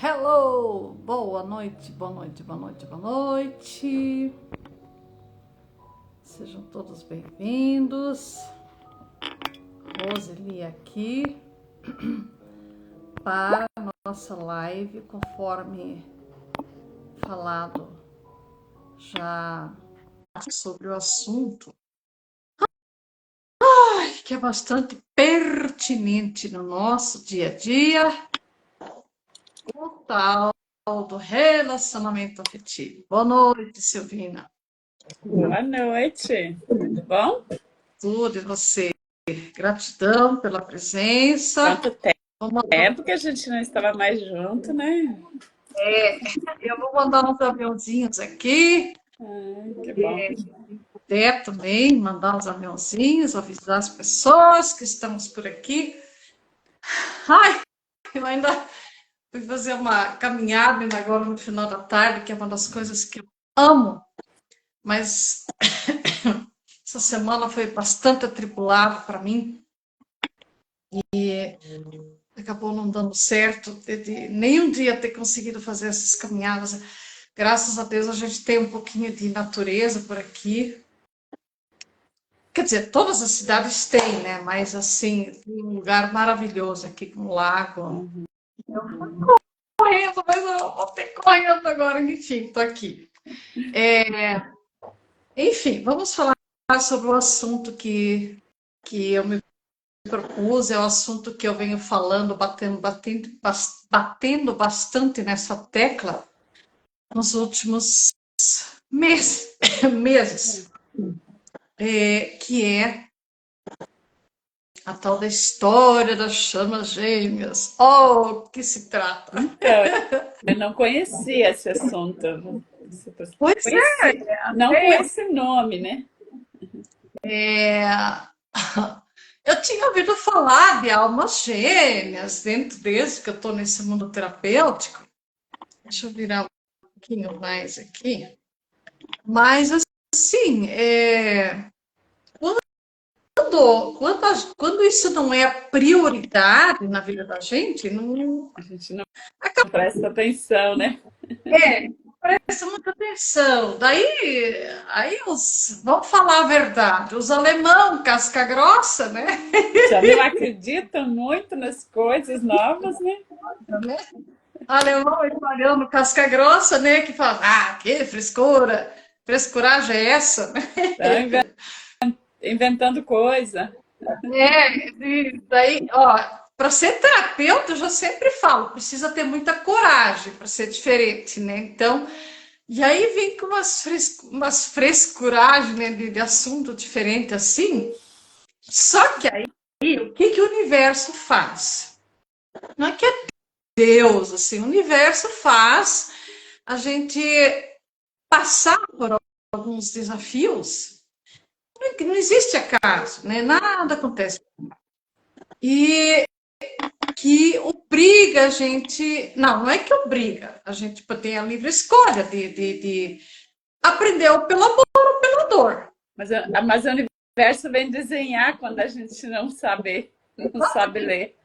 Hello! Boa noite, boa noite, boa noite, boa noite. Sejam todos bem-vindos. Roseli aqui para a nossa live, conforme falado já sobre o assunto, que é bastante pertinente no nosso dia a dia, o tal do relacionamento afetivo. Boa noite, Silvina. Boa noite, tudo bom? Tudo e você? Gratidão pela presença. Quanto tempo que a gente não estava mais junto, né? Eu vou mandar uns aviãozinhos aqui, Ai, que bom. até também mandar uns aviãozinhos, avisar as pessoas que estamos por aqui. Ai, eu ainda fui fazer uma caminhada ainda agora no final da tarde, que é uma das coisas que eu amo, mas essa semana foi bastante atribulada para mim e acabou não dando certo de nenhum dia ter conseguido fazer essas caminhadas. Graças a Deus a gente tem um pouquinho de natureza por aqui. Quer dizer, todas as cidades têm, né? Mas assim, tem um lugar maravilhoso aqui com um lago. Eu fui correndo, mas eu vou ter correndo agora, enfim, tô aqui. Enfim, vamos falar sobre o assunto que eu me propus, é o assunto que eu venho falando, batendo bastante nessa tecla nos últimos meses, meses, que é a tal da história das chamas gêmeas. Oh, que se trata? Então, eu não conhecia esse assunto. Pois Conheci, é, não com até esse nome, né? é, eu tinha ouvido falar de almas gêmeas dentro desde que eu estou nesse mundo terapêutico. Deixa eu virar um pouquinho mais aqui. Mas, assim, quando isso não é prioridade na vida da gente, não A gente não acaba. presta atenção, né? É, presta muita atenção. Aí vamos falar a verdade, os alemão casca grossa, né? Já não acreditam muito nas coisas novas, né? Alemão e italiano casca grossa, né? Que fala, que frescura, frescuragem é essa, né? Estão inventando coisa. E daí, ó, para ser terapeuta, eu já sempre falo, precisa ter muita coragem para ser diferente, né? Então, e aí vem com umas frescuragens, né, de assunto diferente assim. Só que aí, o que que o universo faz? Não é que é Deus, assim, o universo faz a gente passar por alguns desafios. Não existe acaso, né? Nada acontece. E que obriga a gente. Não é que obriga, a gente tem a livre escolha de aprender ou pelo amor ou pela dor. Mas o universo vem desenhar quando a gente não sabe ler.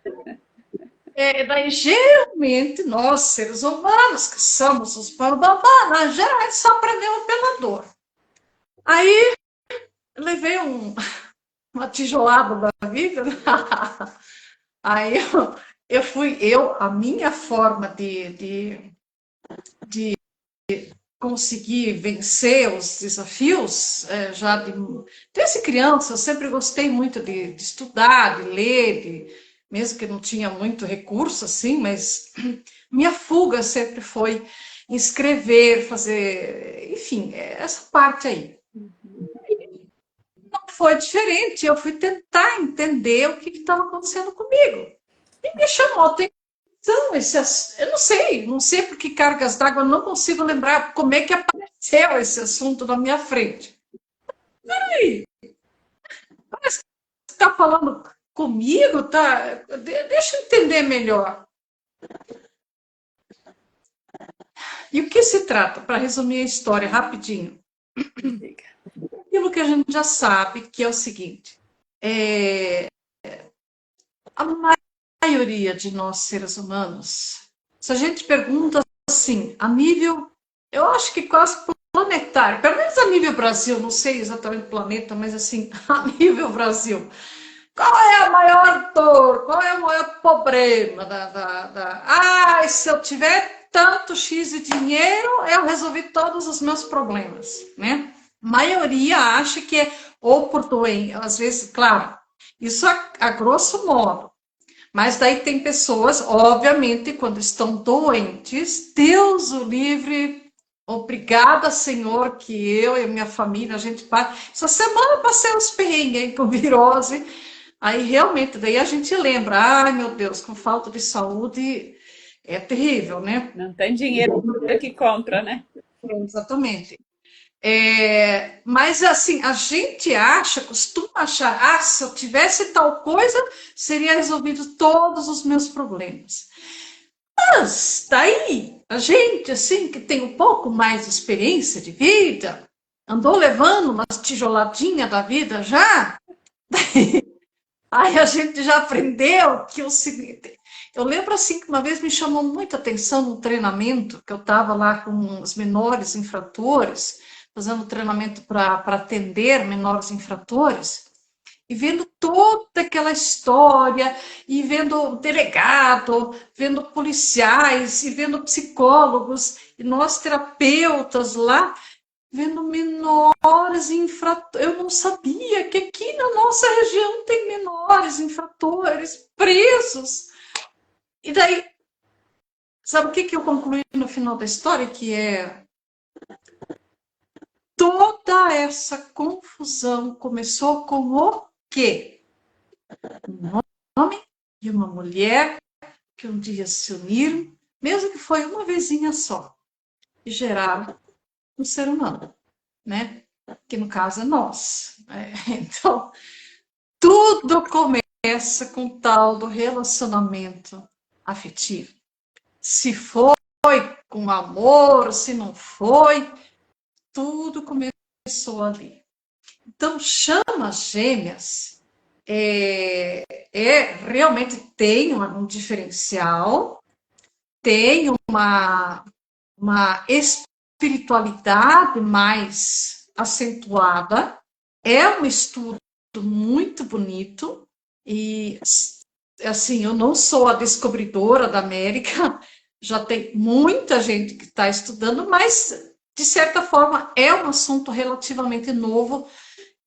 Daí, geralmente, nós, seres humanos, que somos os bambambam, geralmente só aprendemos pela dor. Aí, eu levei uma tijolada da vida, aí a minha forma de conseguir vencer os desafios, desde criança, eu sempre gostei muito de estudar, de ler, mesmo que não tinha muito recurso assim, mas minha fuga sempre foi escrever, fazer, enfim, essa parte aí. Não foi diferente, eu fui tentar entender o que estava acontecendo comigo. E me chamou a atenção eu não sei por que cargas d'água, eu não consigo lembrar como é que apareceu esse assunto na minha frente. Peraí, parece que você está falando comigo, tá? Deixa eu entender melhor. E o que se trata, para resumir a história rapidinho? Aquilo que a gente já sabe, que é o seguinte: a maioria de nós seres humanos se a gente pergunta assim, a nível, eu acho que quase planetário, pelo menos a nível Brasil, não sei exatamente planeta, mas assim, a nível Brasil, qual é a maior dor, qual é o maior problema se eu tiver tanto X de dinheiro, eu resolvi todos os meus problemas, né? A maioria acha que é ou por doença, às vezes, claro, isso a grosso modo, mas daí tem pessoas, obviamente, quando estão doentes, Deus o livre, obrigada, Senhor, que eu e a minha família, a gente passa. Essa semana passei uns perrengues com virose, aí realmente, daí a gente lembra, ai meu Deus, com falta de saúde é terrível, né? Não tem dinheiro que compra, né? Exatamente. Mas assim, a gente acha, costuma achar, se eu tivesse tal coisa, seria resolvido todos os meus problemas. Mas daí, a gente, assim, que tem um pouco mais de experiência de vida, andou levando umas tijoladinhas da vida já, aí a gente já aprendeu que o seguinte. Eu lembro assim que uma vez me chamou muita atenção no treinamento, que eu estava lá com os menores infratores, fazendo treinamento para atender menores infratores, e vendo toda aquela história, e vendo o delegado, vendo policiais, e vendo psicólogos, e nós terapeutas lá, vendo menores infratores. Eu não sabia que aqui na nossa região tem menores infratores presos. E daí, sabe o que eu concluí no final da história? Que é toda essa confusão começou com o quê? Um homem e uma mulher que um dia se uniram, mesmo que foi uma vezinha só, e geraram um ser humano, né? Que no caso é nós. Então, tudo começa com o tal do relacionamento afetivo. Se foi com amor, se não foi, tudo começou ali. Então, chamas gêmeas realmente tem um diferencial, tem uma espiritualidade mais acentuada, é um estudo muito bonito e assim, eu não sou a descobridora da América, já tem muita gente que está estudando, mas de certa forma é um assunto relativamente novo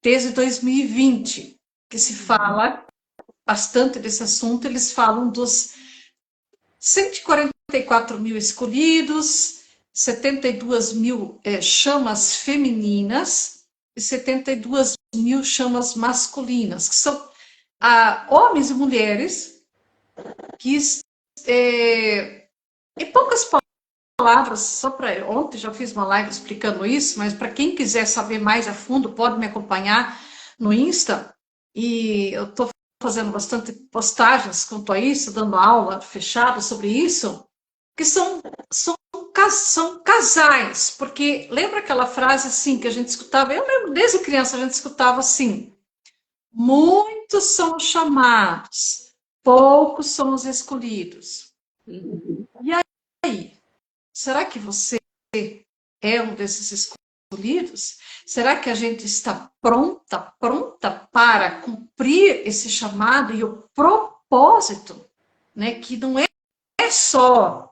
desde 2020, que se fala bastante desse assunto. Eles falam dos 144 mil escolhidos, 72 mil chamas femininas e 72 mil chamas masculinas, que são homens e mulheres que, em poucas palavras, só para ontem já fiz uma live explicando isso, mas para quem quiser saber mais a fundo, pode me acompanhar no Insta, e eu estou fazendo bastante postagens quanto a isso, dando aula fechada sobre isso, que são casais, porque lembra aquela frase assim que a gente escutava, eu lembro desde criança a gente escutava assim, muitos são os chamados, poucos são os escolhidos. E aí, será que você é um desses escolhidos? Será que a gente está pronta para cumprir esse chamado e o propósito, né? Que não é só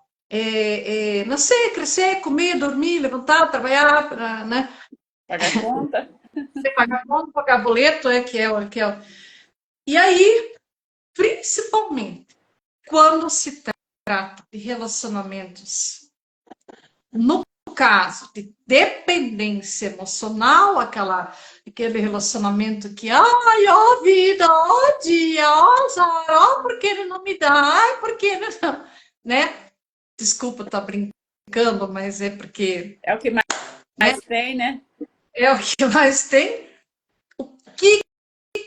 nascer, crescer, comer, dormir, levantar, trabalhar, né? Pagar conta. Pagar conta, pagar boleto, E aí, principalmente, quando se trata de relacionamentos, no caso de dependência emocional, aquele relacionamento que, ai, ó vida, ó dia, ó azar, ó, porque ele não me dá, ai, porque ele não, né? Desculpa, tá brincando, mas é porque... É o que mais tem, né? É o que mais tem. O que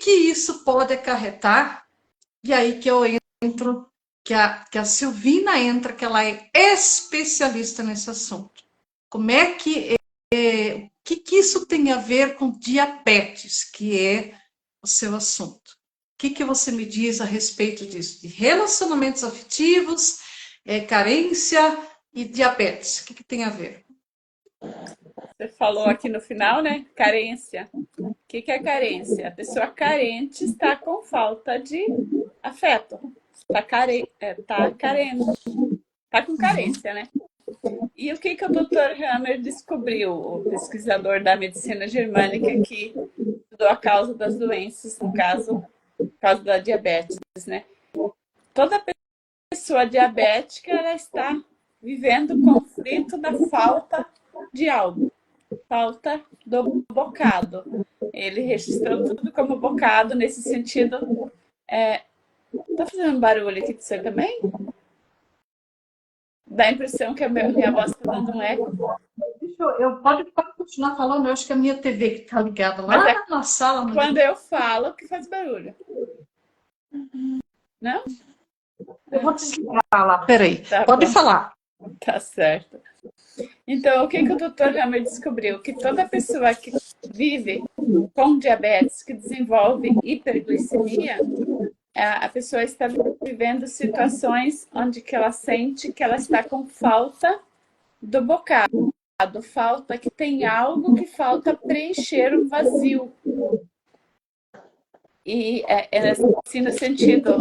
isso pode acarretar? E aí que eu entro, que a Silvina entra, que ela é especialista nesse assunto. Como é o que isso tem a ver com diabetes, que é o seu assunto? O que você me diz a respeito disso? De relacionamentos afetivos, carência e diabetes. O que tem a ver? Você falou aqui no final, né? Carência. O que é carência? A pessoa carente está com falta de afeto. Está carente. Está com carência, né? E o que o Dr. Hammer descobriu, o pesquisador da medicina germânica que estudou a causa das doenças, no caso, a causa da diabetes, né? Toda pessoa diabética, ela está vivendo o conflito da falta de algo, falta do bocado. Ele registrou tudo como bocado nesse sentido. Tá fazendo barulho aqui de você também? Dá a impressão que a minha voz está dando um eco. Pode continuar falando, eu acho que a minha TV que está ligada lá na sala. Quando eu falo, que faz barulho. Não? Eu vou desligar lá, peraí. Tá Pode bom. falar. Tá certo. Então, o que o Dr. Hammer descobriu? Que toda pessoa que vive com diabetes, que desenvolve hiperglicemia, a pessoa está vivendo situações onde que ela sente que ela está com falta do bocado, falta que tem algo que falta preencher um vazio. E assim, no sentido,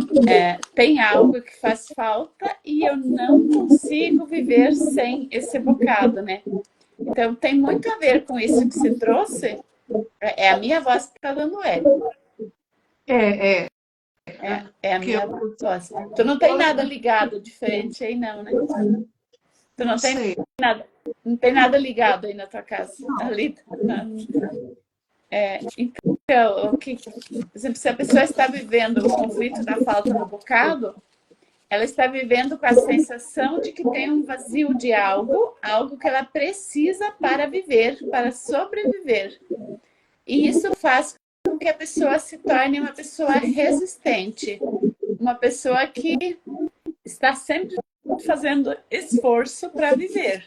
tem algo que faz falta e eu não consigo viver sem esse bocado, né? Então, tem muito a ver com isso que você trouxe. É a minha voz que está dando eco. É a minha voz. Tu não tem nada ligado diferente aí, não, né? Tu não tem nada. Não tem nada ligado aí na tua casa. Ali. Então, por exemplo, se a pessoa está vivendo o conflito da falta do bocado, ela está vivendo com a sensação de que tem um vazio de algo que ela precisa para viver, para sobreviver. E isso faz com que a pessoa se torne uma pessoa resistente, uma pessoa que está sempre fazendo esforço para viver.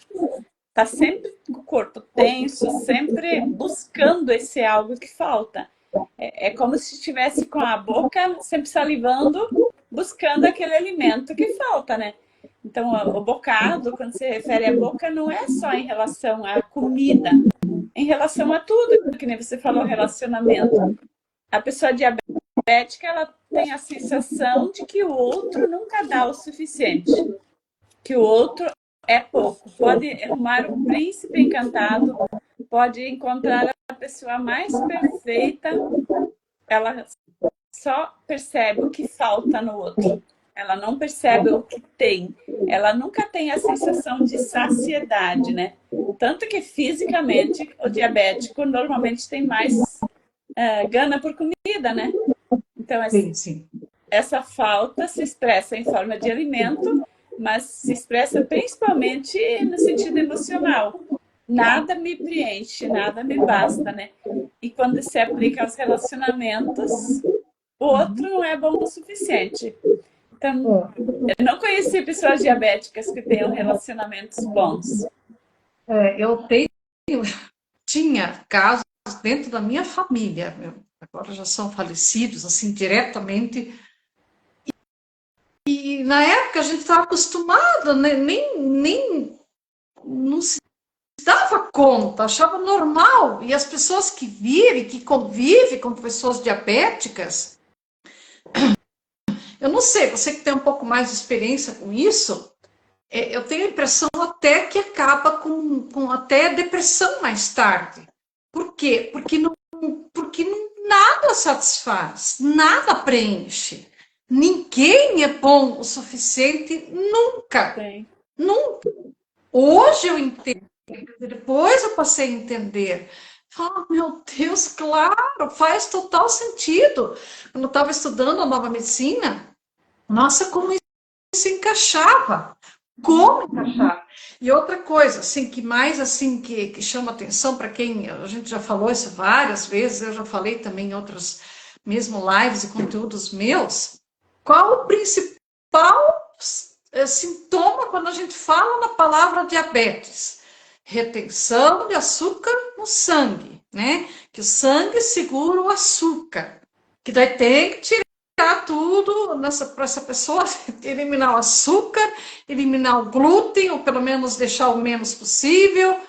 Está sempre com o corpo tenso, sempre buscando esse algo que falta. É como se estivesse com a boca sempre salivando, buscando aquele alimento que falta, né? Então, o bocado, quando se refere à boca, não é só em relação à comida, em relação a tudo, que nem você falou, relacionamento. A pessoa diabética, ela tem a sensação de que o outro nunca dá o suficiente, que o outro é pouco. Pode arrumar um príncipe encantado, pode encontrar a pessoa mais perfeita, ela só percebe o que falta no outro. Ela não percebe o que tem. Ela nunca tem a sensação de saciedade, né? Tanto que fisicamente o diabético normalmente tem mais gana por comida, né? Então, essa falta se expressa em forma de alimento, mas se expressa principalmente no sentido emocional. Nada me preenche, nada me basta, né? E quando se aplica aos relacionamentos, o outro não é bom o suficiente. Então, eu não conheci pessoas diabéticas que tenham relacionamentos bons. Eu tinha casos dentro da minha família, agora já são falecidos, assim, diretamente. E na época a gente estava acostumado, né? nem não se dava conta, achava normal. E as pessoas que vivem, que convivem com pessoas diabéticas, eu não sei, você que tem um pouco mais de experiência com isso, eu tenho a impressão até que acaba com até depressão mais tarde. Por quê? Porque nada satisfaz, nada preenche. Ninguém é bom o suficiente nunca. Sim. Nunca. Hoje eu entendo, depois eu passei a entender. Meu Deus, claro, faz total sentido. Quando eu estava estudando a nova medicina, nossa, como isso encaixava. Como encaixar? E outra coisa, assim, que mais assim que chama atenção para quem a gente já falou isso várias vezes, eu já falei também em outros mesmo lives e conteúdos meus. Qual o principal sintoma quando a gente fala na palavra diabetes? Retenção de açúcar no sangue, né? Que o sangue segura o açúcar, que daí tem que tirar tudo para essa pessoa, eliminar o açúcar, eliminar o glúten, ou pelo menos deixar o menos possível.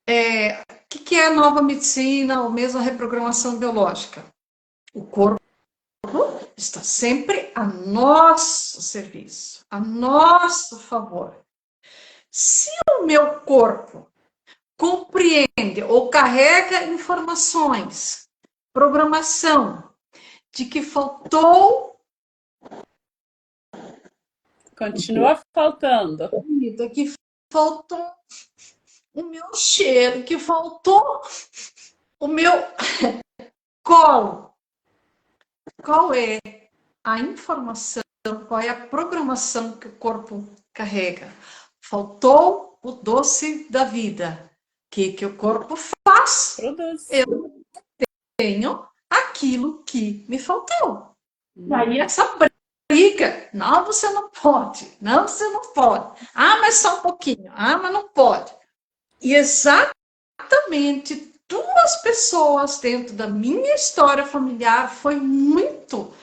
O que é a nova medicina, ou mesmo a reprogramação biológica? O corpo está sempre a nosso serviço, a nosso favor. Se o meu corpo compreende ou carrega informações, programação, de que faltou Continua faltando. comida, que faltou o meu cheiro, que faltou o meu colo. Qual é a informação, qual é a programação que o corpo carrega? Faltou o doce da vida. O que o corpo faz? Produz. Eu tenho aquilo que me faltou. E aí essa briga, não, você não pode, não, você não pode. Ah, mas só um pouquinho. Ah, mas não pode. E exatamente duas pessoas dentro da minha história familiar foi muito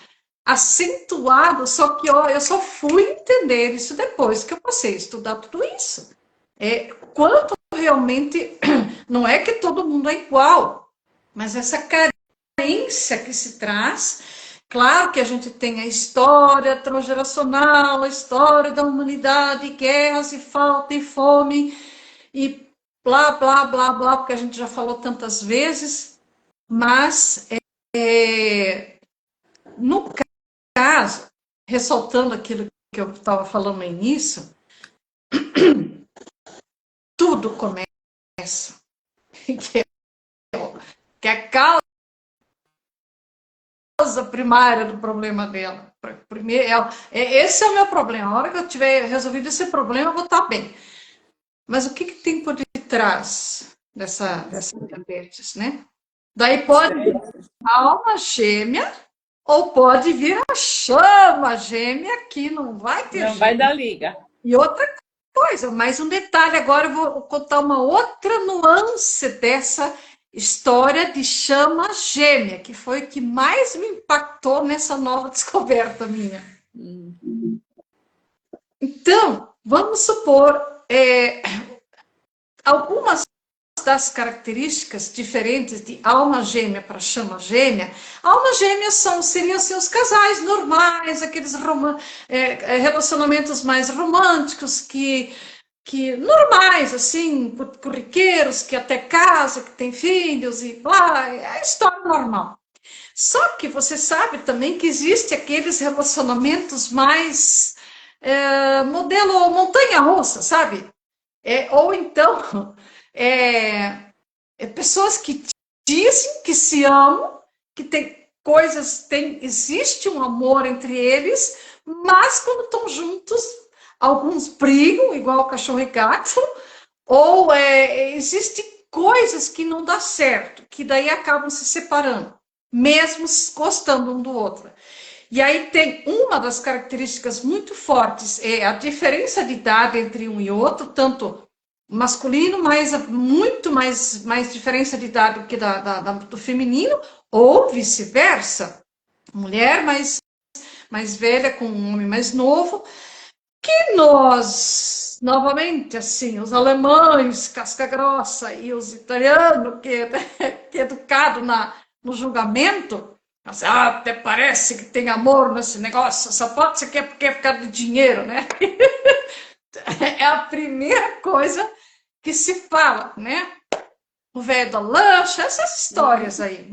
acentuado, só que eu só fui entender isso depois que eu passei a estudar tudo isso. Quanto realmente, não é que todo mundo é igual, mas essa carência que se traz, claro que a gente tem a história transgeracional, a história da humanidade, guerras e falta e fome, e blá, blá, blá, blá, porque a gente já falou tantas vezes, mas no caso, ressaltando aquilo que eu estava falando no início, tudo começa, que é a causa primária do problema dela. Primeiro, esse é o meu problema. A hora que eu tiver resolvido esse problema, eu vou estar bem. Mas o que tem por detrás dessa diabetes, né? Daí pode vir a alma gêmea, ou pode vir a chama gêmea, que não vai ter Não jeito. vai dar liga. E outra coisa, mais um detalhe, agora eu vou contar uma outra nuance dessa história de chama gêmea, que foi o que mais me impactou nessa nova descoberta minha. Então, vamos supor, algumas das características diferentes de alma gêmea para chama gêmea. Almas gêmeas seriam assim, os casais normais, aqueles relacionamentos mais românticos, que normais, assim, corriqueiros, que até casam, que têm filhos e blá, é a história normal. Só que você sabe também que existe aqueles relacionamentos mais modelo montanha-russa, sabe? Ou então pessoas que dizem que se amam, que tem coisas, existe um amor entre eles, mas quando estão juntos, alguns brigam, igual o cachorro e gato, ou existem coisas que não dá certo, que daí acabam se separando, mesmo gostando um do outro. E aí tem uma das características muito fortes, é a diferença de idade entre um e outro, tanto masculino, mas muito mais diferença de idade do que do feminino, ou vice-versa. Mulher mais velha com um homem mais novo, que nós, novamente, assim, os alemães, casca grossa, e os italianos, que é educado no julgamento, assim, até parece que tem amor nesse negócio, só pode ser que é porque é por causa do dinheiro, né? É a primeira coisa que se fala, né? O velho da lancha, essas histórias aí.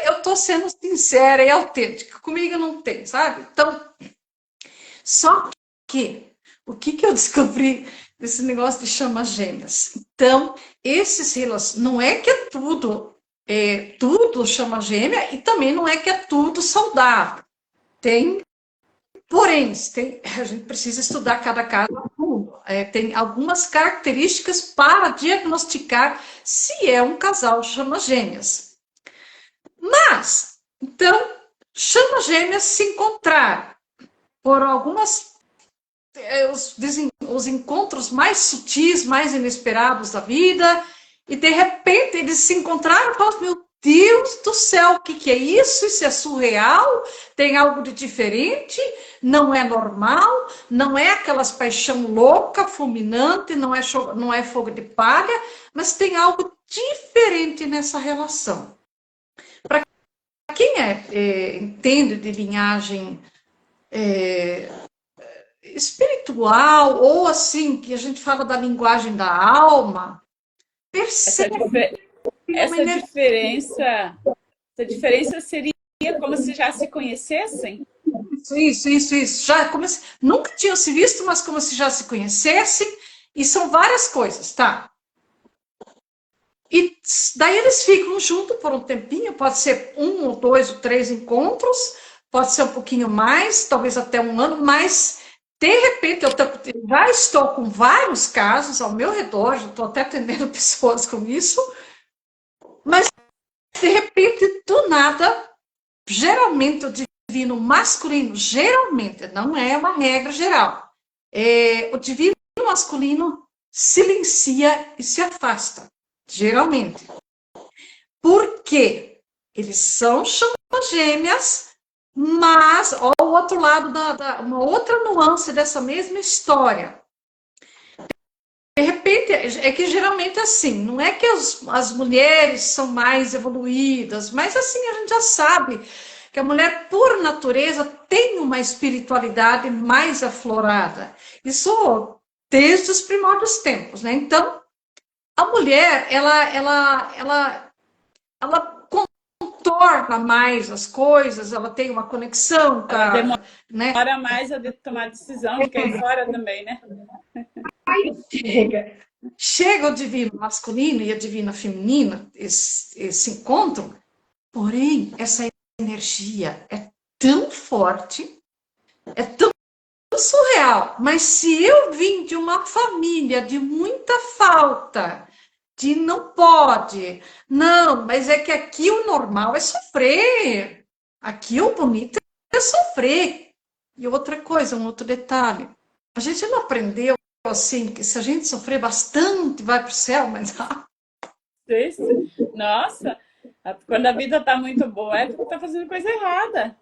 Eu tô sendo sincera e autêntica. Comigo não tem, sabe? Então, só que o que eu descobri desse negócio de chamas gêmeas? Então, esses relacionamentos, não é que é tudo chama gêmea, e também não é que é tudo saudável. Porém, a gente precisa estudar cada caso a fundo. Tem algumas características para diagnosticar se é um casal chama gêmeas. Mas, então, chama gêmeas se encontrar por algumas os encontros mais sutis, mais inesperados da vida, e de repente eles se encontraram e falaram, meu Deus do céu, o que é isso? Isso é surreal? Tem algo de diferente? Não é normal? Não é aquelas paixão louca, fulminante, não é fogo de palha, mas tem algo diferente nessa relação. Para quem entende de linhagem espiritual, ou assim, que a gente fala da linguagem da alma, Essa, percebe uma essa energia. diferença, essa diferença seria como se já se conhecessem? Isso. Nunca tinham se visto, mas como se já se conhecessem, e são várias coisas, tá? E daí eles ficam juntos por um tempinho, pode ser 1 ou 2 ou 3 encontros, pode ser um pouquinho mais, talvez até 1 ano, mas de repente eu já estou com vários casos ao meu redor, já estou até atendendo pessoas com isso, mas de repente, do nada, geralmente o divino masculino, geralmente, não é uma regra geral, o divino masculino silencia e se afasta, geralmente. Por quê? Eles são chamas gêmeas, mas, ó, o outro lado, uma outra nuance dessa mesma história. De repente, é que geralmente assim, não é que as mulheres são mais evoluídas, mas assim, a gente já sabe que a mulher, por natureza, tem uma espiritualidade mais aflorada. Isso desde os primórdios tempos, né? Então, a mulher, ela contorna mais as coisas, ela tem uma conexão com Ela a, né? demora mais a tomar decisão de cair fora também, né? Chega o divino masculino e a divina feminina, esse encontro, porém, essa energia é tão forte, é tão surreal. Mas se eu vim de uma família de muita falta, de não pode, não, mas é que aqui o normal é sofrer, aqui o bonito é sofrer. E outra coisa, um outro detalhe, a gente não aprendeu assim, que se a gente sofrer bastante, vai para o céu, mas Nossa, quando a vida tá muito boa é porque tá fazendo coisa errada.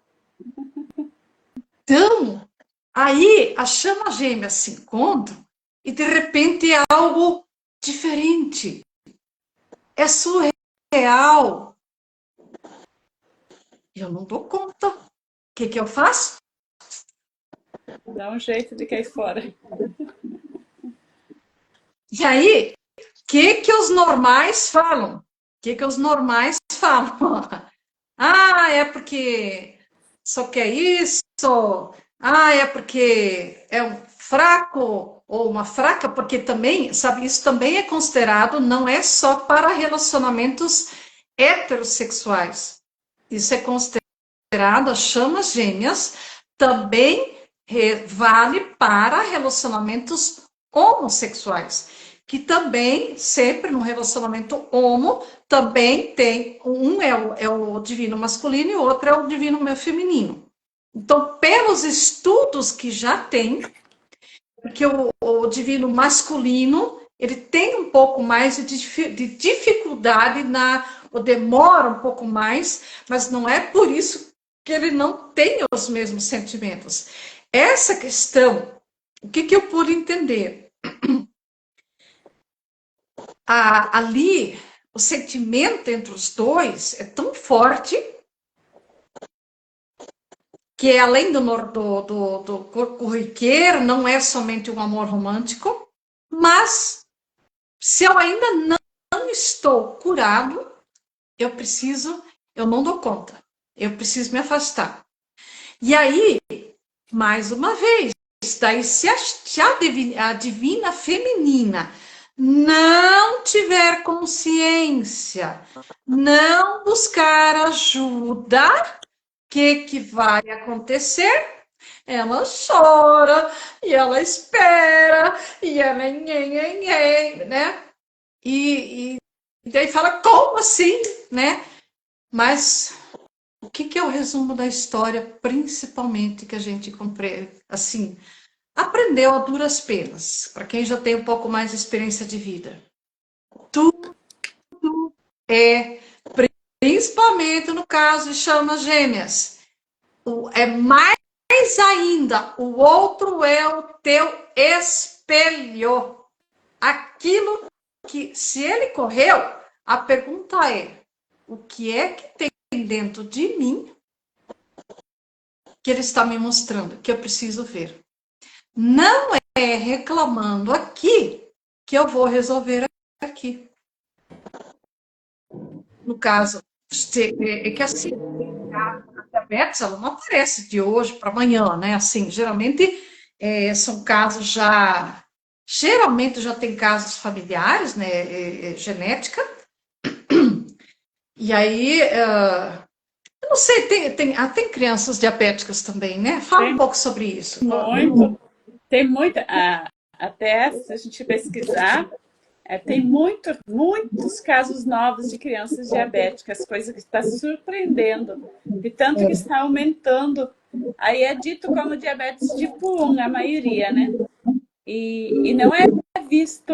então, aí as chamas gêmeas se encontram e de repente é algo diferente. É surreal. Eu não dou conta. O que eu faço? Dá um jeito de cair fora. E aí, o que os normais falam? O que os normais falam? Ah, é porque só quer isso. Ah, é porque é um fraco ou uma fraca, porque também, sabe, isso também é considerado, não é só para relacionamentos heterossexuais. Isso é considerado, as chamas gêmeas também vale para relacionamentos homossexuais, que também, sempre no relacionamento homo, também tem, um é o divino masculino e o outro é o divino feminino. Então, pelos estudos que já tem, porque o divino masculino, ele tem um pouco mais de dificuldade, ou demora um pouco mais, mas não é por isso que ele não tem os mesmos sentimentos. Essa questão, o que eu pude entender? Ali, o sentimento entre os dois é tão forte que é além do corriqueiro, não é somente um amor romântico, mas se eu ainda não estou curado, eu não dou conta, eu preciso me afastar. E aí, mais uma vez, daí se a divina feminina não tiver consciência, não buscar ajuda, que vai acontecer? Ela chora, e ela espera, e ela né? E daí fala, como assim, né? Mas o que é o resumo da história, principalmente que a gente assim, aprendeu a duras penas, para quem já tem um pouco mais de experiência de vida. Tudo é principalmente no caso de chamas gêmeas. É mais ainda, o outro é o teu espelho. Aquilo que, se ele correu, a pergunta é: o que é que tem dentro de mim que ele está me mostrando, que eu preciso ver? Não é reclamando aqui que eu vou resolver aqui. No caso, é que assim, a diabetes ela não aparece de hoje para amanhã, né? Assim, geralmente são casos já, geralmente já tem casos familiares, né? Genética. E aí, eu não sei, tem crianças diabéticas também, né? Fala um pouco sobre isso. Muito. Tem muita. Até se a gente pesquisar, tem muitos casos novos de crianças diabéticas, coisa que está surpreendendo, de tanto que está aumentando. Aí é dito como diabetes tipo 1, a maioria, né? E não é visto,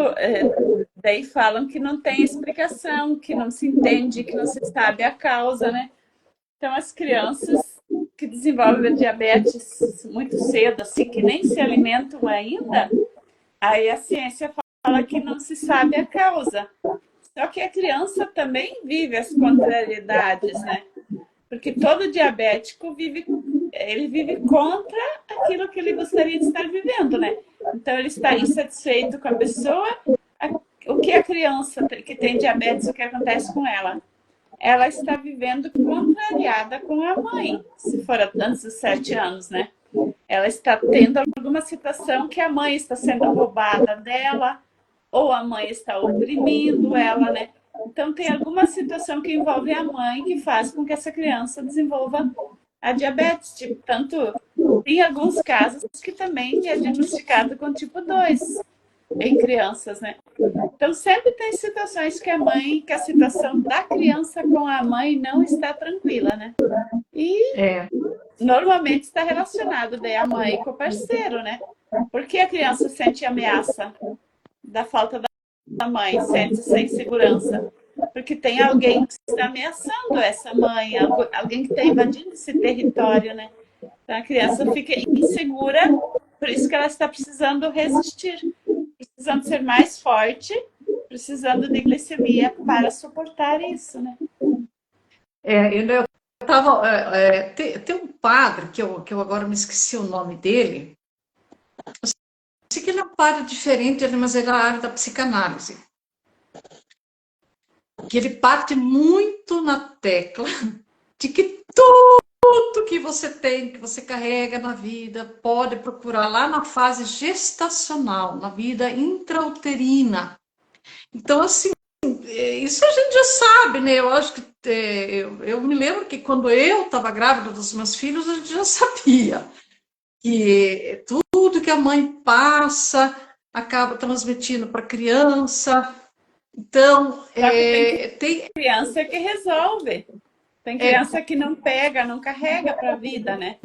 daí falam que não tem explicação, que não se entende, que não se sabe a causa, né? Então, as crianças que desenvolvem diabetes muito cedo, assim, que nem se alimentam ainda, aí a ciência fala que não se sabe a causa. Só que a criança também vive as contrariedades, né? Porque todo diabético vive contra aquilo que ele gostaria de estar vivendo, né? Então, ele está insatisfeito com a pessoa. O que a criança que tem diabetes, o que acontece com ela? Ela está vivendo contrariada com a mãe, se for antes dos 7 anos, né? Ela está tendo alguma situação que a mãe está sendo roubada dela, ou a mãe está oprimindo ela, né? Então, tem alguma situação que envolve a mãe que faz com que essa criança desenvolva a diabetes. Tipo, tanto tem alguns casos que também é diagnosticado com tipo 2 em crianças, né? Então, sempre tem situações que a situação da criança com a mãe não está tranquila, né? E normalmente está relacionado daí a mãe com o parceiro, né? Porque a criança sente ameaça da falta da mãe, sente-se sem segurança. Porque tem alguém que está ameaçando essa mãe, alguém que está invadindo esse território, né? Então, a criança fica insegura, por isso que ela está precisando resistir, precisando ser mais forte, precisando de glicemia para suportar isso, né? Eu tava, tem um padre que eu agora me esqueci o nome dele. Eu sei que ele é um padre diferente, mas ele é da área da psicanálise. Que ele parte muito na tecla de que tudo que você tem, que você carrega na vida, pode procurar lá na fase gestacional, na vida intrauterina. Então, assim, isso a gente já sabe, né? Eu acho que eu me lembro que quando eu estava grávida dos meus filhos, a gente já sabia que tudo que a mãe passa acaba transmitindo para a criança. Então, tem criança que resolve. Tem criança que não pega, não carrega para a vida, né?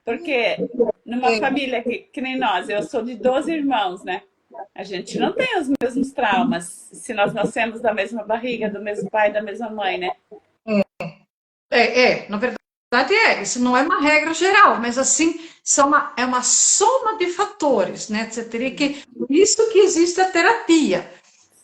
Porque numa família que nem nós, eu sou de 12 irmãos, né? A gente não tem os mesmos traumas se nós nascemos da mesma barriga, do mesmo pai, da mesma mãe, né? Na verdade isso não é uma regra geral, mas assim, é uma soma de fatores, né? Você teria que, por isso que existe a terapia,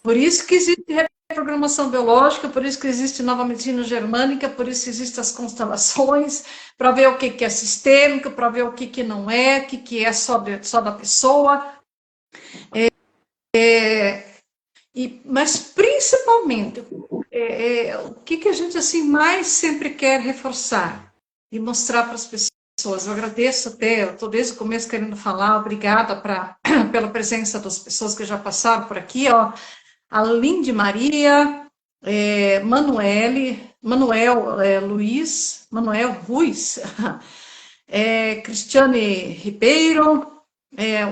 por isso que existe reprogramação biológica, por isso que existe nova medicina germânica, por isso que existem as constelações, para ver o que é sistêmico, para ver o que não é, o que é só da pessoa. Mas principalmente, o que a gente assim mais sempre quer reforçar e mostrar para as pessoas. Eu agradeço até, eu estou desde o começo querendo falar, obrigada pela presença das pessoas que já passaram por aqui, ó. A Linde Maria, Manuel Ruiz, Cristiane Ribeiro,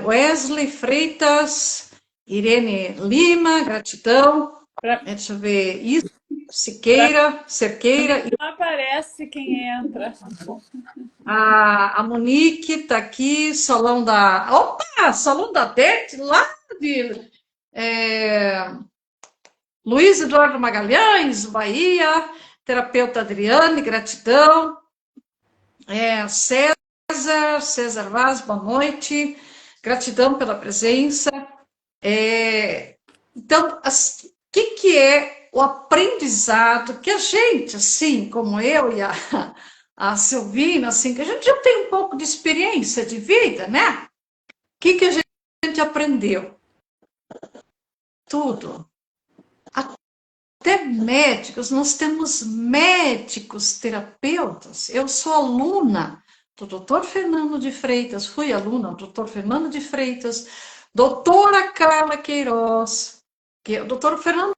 Wesley Freitas, Irene Lima, gratidão. Deixa eu ver, isso, Cerqueira. Não aparece quem entra. A Monique está aqui, Salão da Dete, lá de Luiz Eduardo Magalhães, Bahia. terapeuta Adriane, gratidão. César Vaz, boa noite. Gratidão pela presença. Então, o que é o aprendizado que a gente, assim, como eu e a Silvina, assim, que a gente já tem um pouco de experiência de vida, né? O que a gente aprendeu? Tudo. Até médicos, nós temos médicos terapeutas. Eu sou aluna do Dr. Fernando de Freitas, fui aluna do Dr. Fernando de Freitas, doutora Carla Queiroz, que o Dr. Fernando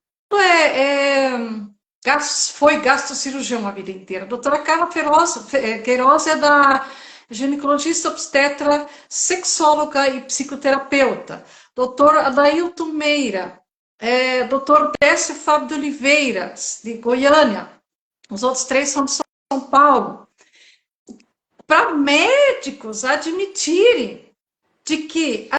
foi gastrocirurgião a vida inteira. A doutora Carla Queiroz é da ginecologista obstetra, sexóloga e psicoterapeuta. Doutor Adailton Meira, doutor Décio Fábio de Oliveira, de Goiânia. Os outros três são de São Paulo. Para médicos admitirem de que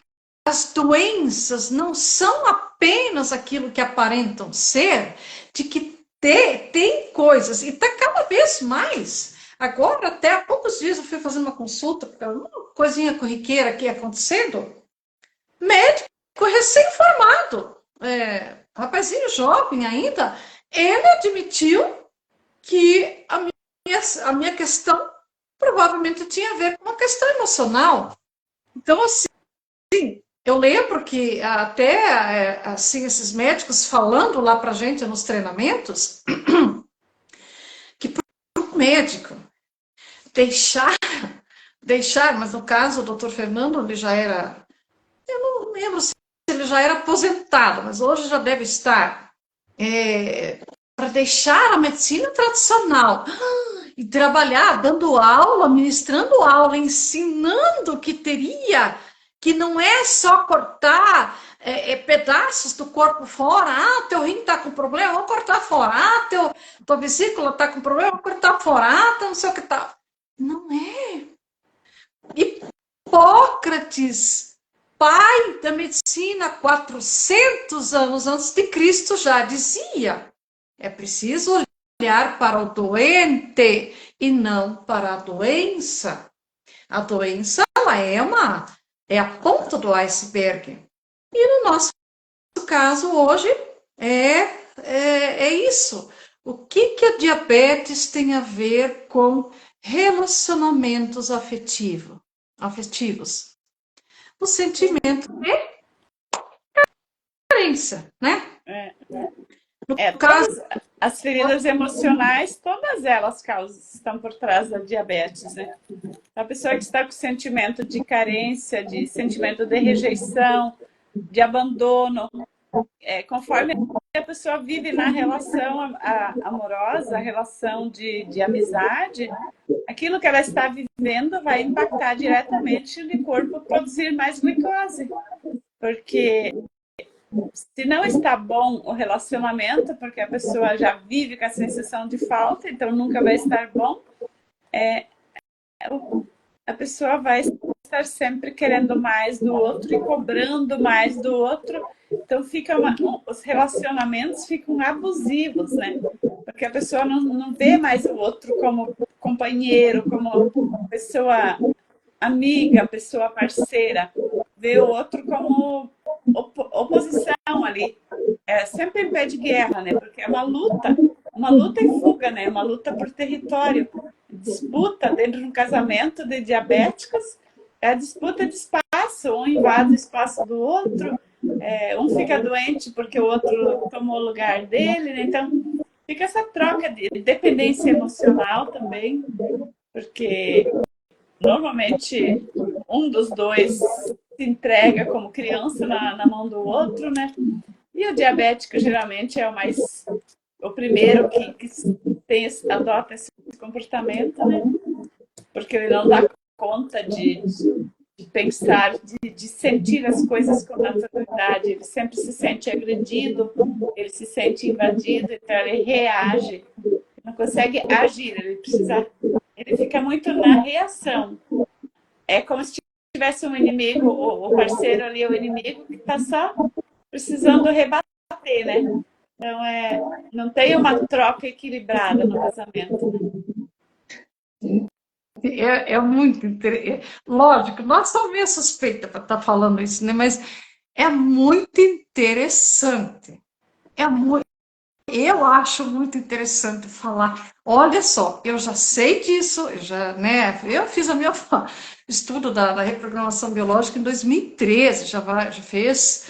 as doenças não são apenas aquilo que aparentam ser, de que tem coisas, e está cada vez mais. Agora, até há poucos dias, eu fui fazer uma consulta, uma coisinha corriqueira aqui acontecendo. Médico recém-formado, rapazinho jovem ainda, ele admitiu que a minha questão provavelmente tinha a ver com uma questão emocional. Então, assim, eu lembro que até assim, esses médicos falando lá para a gente nos treinamentos, que para o médico deixar, mas no caso o doutor Fernando, ele já era, eu não lembro se ele já era aposentado, mas hoje já deve estar, para deixar a medicina tradicional e trabalhar, dando aula, ministrando aula, ensinando que não é só cortar pedaços do corpo fora. Teu rim está com problema, vamos cortar fora. Tua vesícula está com problema, vamos cortar fora. Não sei o que tá. Não é. Hipócrates, pai da medicina, 400 anos antes de Cristo, já dizia: é preciso olhar para o doente e não para a doença. A doença, ela é a ponta do iceberg. E no nosso caso hoje é isso. O que a diabetes tem a ver com relacionamentos afetivos? O sentimento de carência, né? No caso, as feridas emocionais, todas elas estão por trás da diabetes, né? A pessoa que está com sentimento de carência, de sentimento de rejeição, de abandono, conforme a pessoa vive na relação amorosa, a relação de amizade, aquilo que ela está vivendo vai impactar diretamente no corpo produzir mais glicose. Porque se não está bom o relacionamento, porque a pessoa já vive com a sensação de falta, então nunca vai estar bom, a pessoa vai estar sempre querendo mais do outro e cobrando mais do outro. Então os relacionamentos ficam abusivos, né? Porque a pessoa não vê mais o outro como companheiro, como pessoa amiga, pessoa parceira. Vê o outro como oposição ali. É sempre em pé de guerra, né? Porque é uma luta e fuga, né? Uma luta por território. Disputa dentro de um casamento de diabéticos, é a disputa de espaço. Um invade o espaço do outro, um fica doente porque o outro tomou o lugar dele, né? Então fica essa troca de dependência emocional também, porque normalmente um dos dois se entrega como criança na mão do outro, né? E o diabético geralmente é o primeiro que adota esse comportamento, né? Porque ele não dá conta de pensar, de sentir as coisas com naturalidade. Ele sempre se sente agredido, ele se sente invadido, então ele reage. Ele não consegue agir, ele fica muito na reação. É como se tivesse um inimigo, o parceiro ali, o inimigo que está só precisando rebater, né? Então, não tem uma troca equilibrada no casamento, né? É muito interessante. Lógico, nós somos meio suspeita para estar falando isso, né? Mas é muito interessante. É muito, eu acho muito interessante falar. Olha só, eu já sei disso, eu fiz o meu estudo da reprogramação biológica em 2013, já fez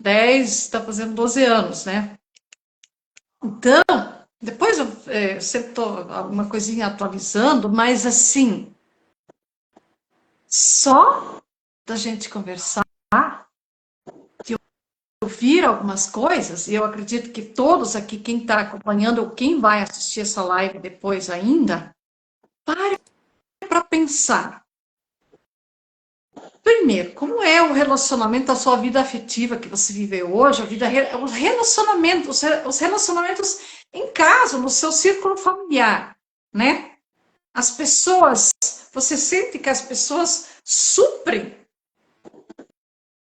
10, está fazendo 12 anos, né? Então, depois eu sempre estou alguma coisinha atualizando, mas assim, só da gente conversar, de ouvir algumas coisas, e eu acredito que todos aqui, quem está acompanhando ou quem vai assistir essa live depois ainda, pare para pensar. Primeiro, como é o relacionamento da sua vida afetiva que você vive hoje, os relacionamentos em casa, no seu círculo familiar, né? As pessoas, você sente que as pessoas suprem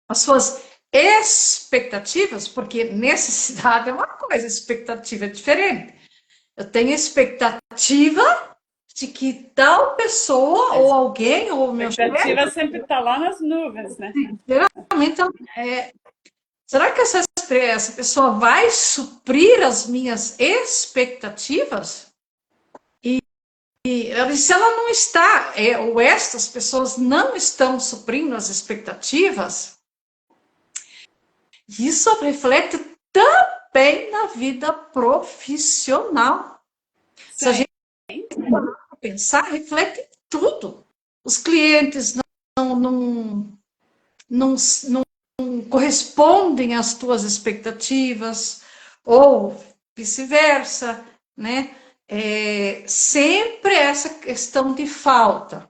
as suas expectativas, porque necessidade é uma coisa, expectativa é diferente. Eu tenho expectativa de que tal pessoa, ou alguém, ou o A meu expectativa chefe, sempre está lá nas nuvens, né? geralmente, será que essa pessoa vai suprir as minhas expectativas? E se ela não está, ou estas pessoas não estão suprindo as expectativas, isso reflete também na vida profissional. Se a Sim. gente pensar, reflete em tudo. Os clientes não, não, não, não correspondem às tuas expectativas, ou vice-versa, né? Sempre essa questão de falta.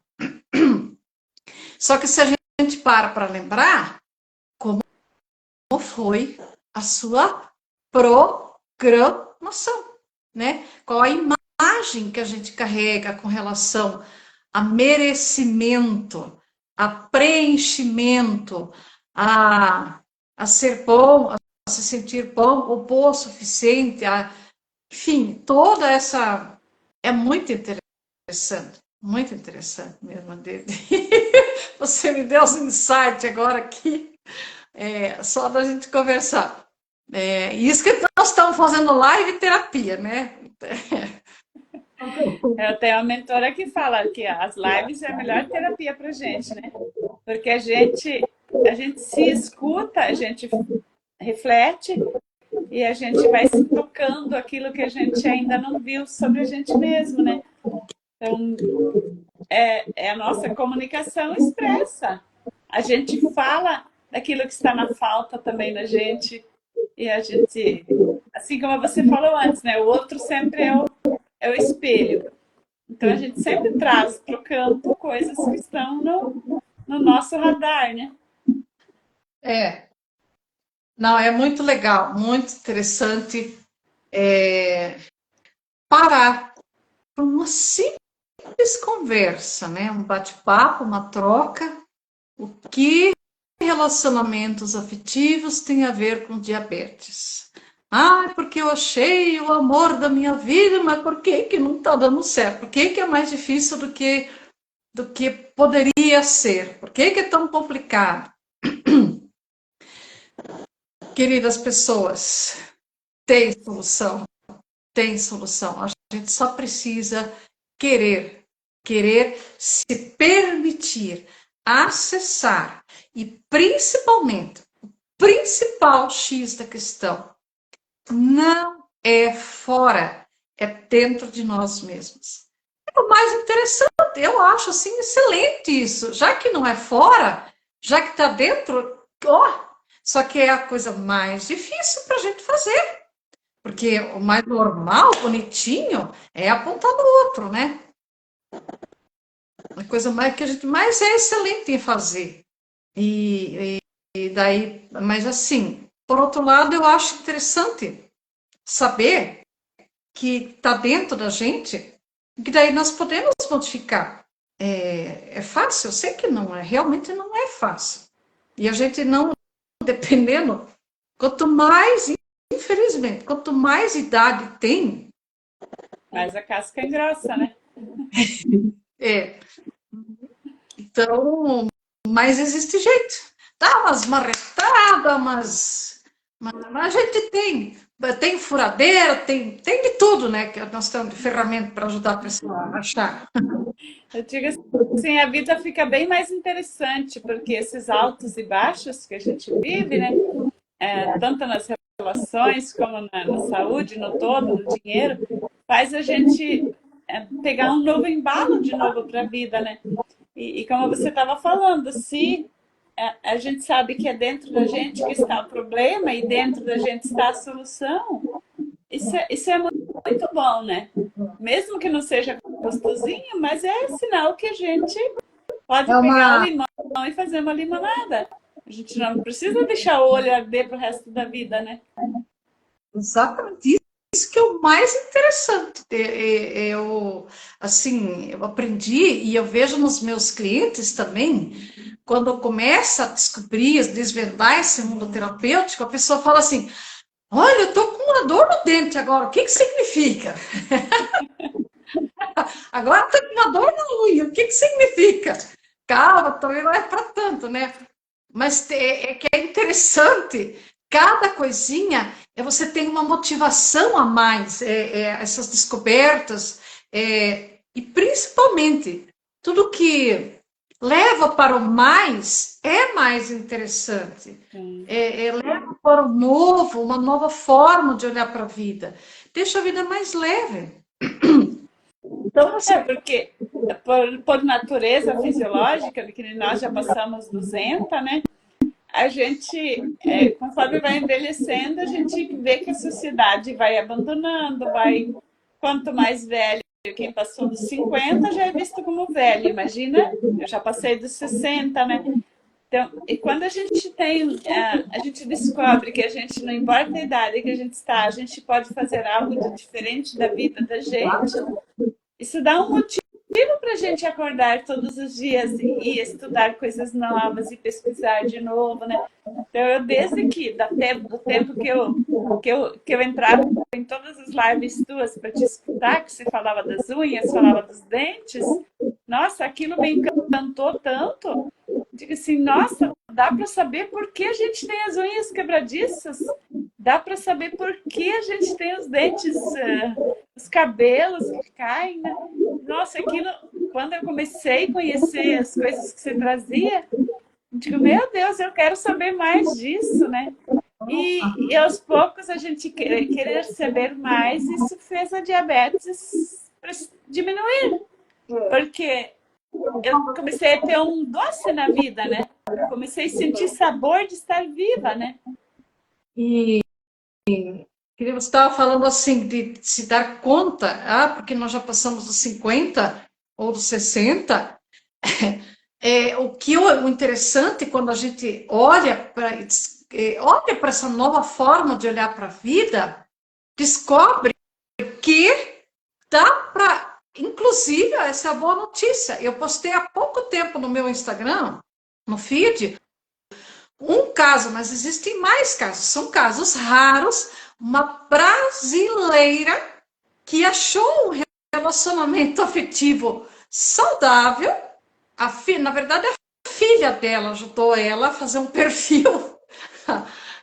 Só que se a gente para lembrar como foi a sua programação, né? Qual a imagem que a gente carrega com relação a merecimento, a preenchimento, a ser bom, a se sentir bom ou boa o suficiente, enfim, toda essa é muito interessante mesmo. Você me deu um insight agora aqui, só da gente conversar. Isso que nós estamos fazendo live terapia, né? Eu tenho uma mentora que fala que as lives é a melhor terapia pra gente, né? Porque a gente se escuta, a gente reflete e a gente vai se tocando aquilo que a gente ainda não viu sobre a gente mesmo, né? Então, é a nossa comunicação expressa. A gente fala daquilo que está na falta também da gente. E a gente, assim como você falou antes, né? O outro sempre é o espelho. Então a gente sempre traz para o campo coisas que estão no nosso radar, né? É, não, é muito legal, muito interessante parar para uma simples conversa, né? Um bate-papo, uma troca. O que relacionamentos afetivos têm a ver com diabetes? Ah, porque eu achei o amor da minha vida, mas por que que não está dando certo? Por que que é mais difícil do que poderia ser? Por que que é tão complicado? Queridas pessoas, tem solução, tem solução. A gente só precisa querer, querer se permitir acessar e principalmente, o principal X da questão, não é fora, é dentro de nós mesmos. É o mais interessante, eu acho assim excelente isso. Já que não é fora, já que está dentro, ó, só que é a coisa mais difícil para a gente fazer. Porque o mais normal, bonitinho, é apontar no outro, né? A coisa mais que a gente mais é excelente em fazer. E daí, mas assim, por outro lado, eu acho interessante saber que está dentro da gente, que daí nós podemos modificar. É fácil? Eu sei que não é, realmente não é fácil. E a gente não, dependendo, quanto mais infelizmente, quanto mais idade tem, Mas a casca engrossa, né? é, então, mais existe jeito. Dá umas marretadas, mas a gente tem furadeira, tem de tudo, né? Que nós temos de ferramenta para ajudar a pessoa a achar. Eu digo assim, a vida fica bem mais interessante, porque esses altos e baixos que a gente vive, né? Tanto nas relações como na saúde, no todo, no dinheiro, faz a gente pegar um novo embalo de novo para a vida, né? E como você estava falando, se a gente sabe que é dentro da gente que está o problema e dentro da gente está a solução, isso é muito bom, né? Mesmo que não seja gostosinho, mas é sinal que a gente pode É pegar o uma. limão e fazer uma limonada. A gente não precisa deixar o olho arder para o resto da vida, né? Exatamente isso que é o mais interessante. Eu aprendi e eu vejo nos meus clientes também, quando começa a descobrir, a desvendar esse mundo terapêutico, a pessoa fala assim: olha, eu estou com uma dor no dente agora, o que que significa? Agora estou com uma dor na unha, o que que significa? Calma, também não é para tanto, né? Mas é que é interessante, cada coisinha você tem uma motivação a mais, essas descobertas, e principalmente tudo que leva para o mais é mais interessante, leva para o novo, uma nova forma de olhar para a vida, deixa a vida mais leve. Então, assim, Porque por natureza fisiológica, que nós já passamos 200, né? A gente, conforme vai envelhecendo, a gente vê que a sociedade vai abandonando, vai quanto mais velho, quem passou dos 50 já é visto como velho. Imagina, eu já passei dos 60, né? Então, e quando a gente tem, a gente descobre que a gente, não importa a idade que a gente está, a gente pode fazer algo de diferente da vida da gente, isso dá um motivo para a gente acordar todos os dias e estudar coisas novas e pesquisar de novo, né? Então, eu desde que, do tempo que eu entrava em todas as lives tuas para te escutar, que você falava das unhas, falava dos dentes, nossa, aquilo me encantou tanto. Digo assim, nossa, dá para saber por que a gente tem as unhas quebradiças, dá para saber por que a gente tem os dentes, os cabelos que caem, né? Nossa, aquilo, quando eu comecei a conhecer as coisas que você trazia, digo, meu Deus, eu quero saber mais disso, né? E aos poucos a gente querer saber mais, isso fez a diabetes diminuir, porque eu comecei a ter um doce na vida, né? Comecei a sentir sabor de estar viva, né? e você estava falando assim de se dar conta, porque nós já passamos dos 50 ou dos 60. O interessante quando a gente olha para essa nova forma de olhar para a vida, descobre que dá para, inclusive, essa é a boa notícia. Eu postei há pouco tempo no meu Instagram, no feed, um caso, mas existem mais casos, são casos raros, uma brasileira que achou um relacionamento afetivo saudável, na verdade a filha dela ajudou ela a fazer um perfil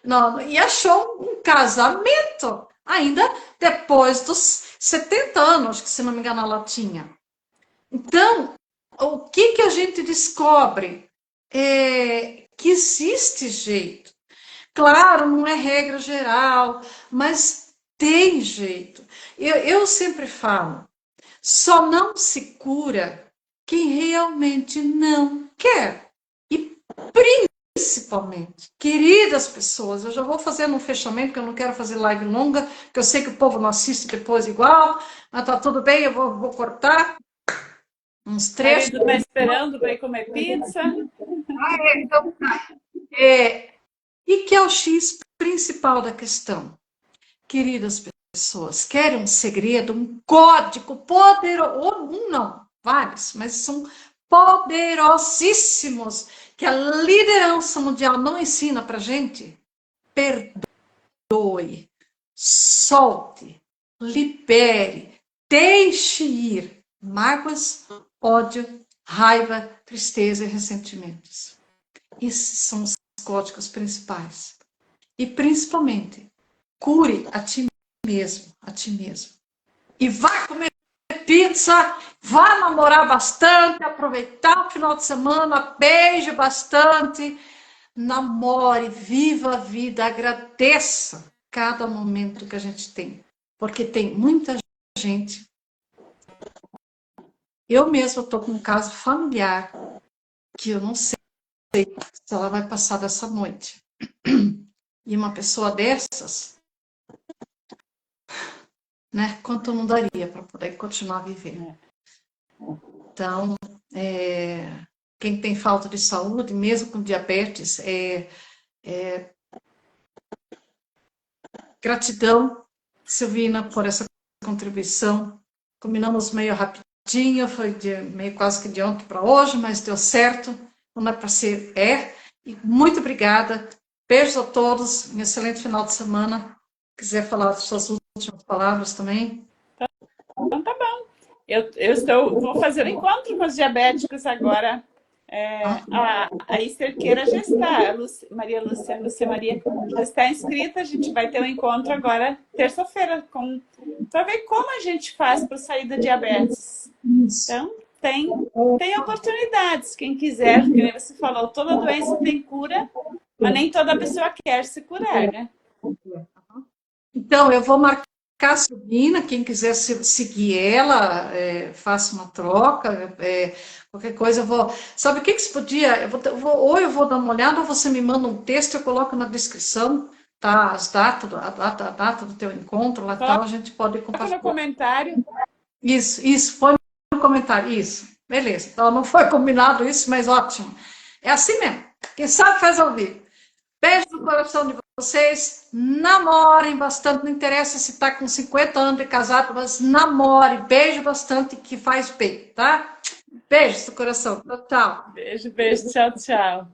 não, e achou um casamento ainda depois dos 70 anos, que se não me engano ela tinha. Então, o que a gente descobre? Que existe jeito. Claro, não é regra geral, mas tem jeito. Eu sempre falo, só não se cura quem realmente não quer. E principalmente, queridas pessoas, eu já vou fazendo um fechamento, porque eu não quero fazer live longa, que eu sei que o povo não assiste depois igual, mas tá tudo bem, eu vou cortar uns O trechos. marido está esperando para ir comer pizza. Então, e que é o X principal da questão. Queridas pessoas, querem um segredo, um código poderoso, um não, vários, mas são poderosíssimos, que a liderança mundial não ensina para gente? Perdoe. Solte, libere, deixe ir mágoas, ódio, raiva, tristeza e ressentimentos. Esses são os códigos principais. E principalmente, cure a ti mesmo, a ti mesmo. E vá comer pizza, vá namorar bastante, aproveitar o final de semana, beije bastante, namore, viva a vida, agradeça cada momento que a gente tem. Porque tem muita gente. Eu mesma estou com um caso familiar que eu não sei se ela vai passar dessa noite. E uma pessoa dessas, né, quanto não daria para poder continuar vivendo. Então, quem tem falta de saúde, mesmo com diabetes, gratidão, Silvina, por essa contribuição. Combinamos meio rapidinho, foi meio quase que de ontem para hoje, mas deu certo. Não é para ser, E muito obrigada. Beijos a todos. Um excelente final de semana. Quiser falar as suas últimas palavras também. Então tá bom. Vou fazer um encontro com os diabéticos agora. A Esterqueira já está, Maria Lúcia Maria já está inscrita. A gente vai ter um encontro agora, terça-feira, para ver como a gente faz para sair da diabetes. Então, tem oportunidades. Quem quiser, como você falou, toda doença tem cura, mas nem toda pessoa quer se curar, né? Então, eu vou marcar a Silvina, quem quiser seguir ela, faça uma troca, qualquer coisa eu vou... Sabe o que se podia? Ou eu vou dar uma olhada, ou você me manda um texto, eu coloco na descrição, tá? A data do teu encontro, lá tal, a gente pode compartilhar. No comentário. Isso, põe no comentário, isso. Beleza, então não foi combinado isso, mas ótimo. É assim mesmo, quem sabe faz ao vivo. Beijo no coração de vocês, namorem bastante, não interessa se está com 50 anos de casado, mas namore, beijo bastante que faz bem, tá? Beijos no coração, tchau. Beijo, tchau, tchau.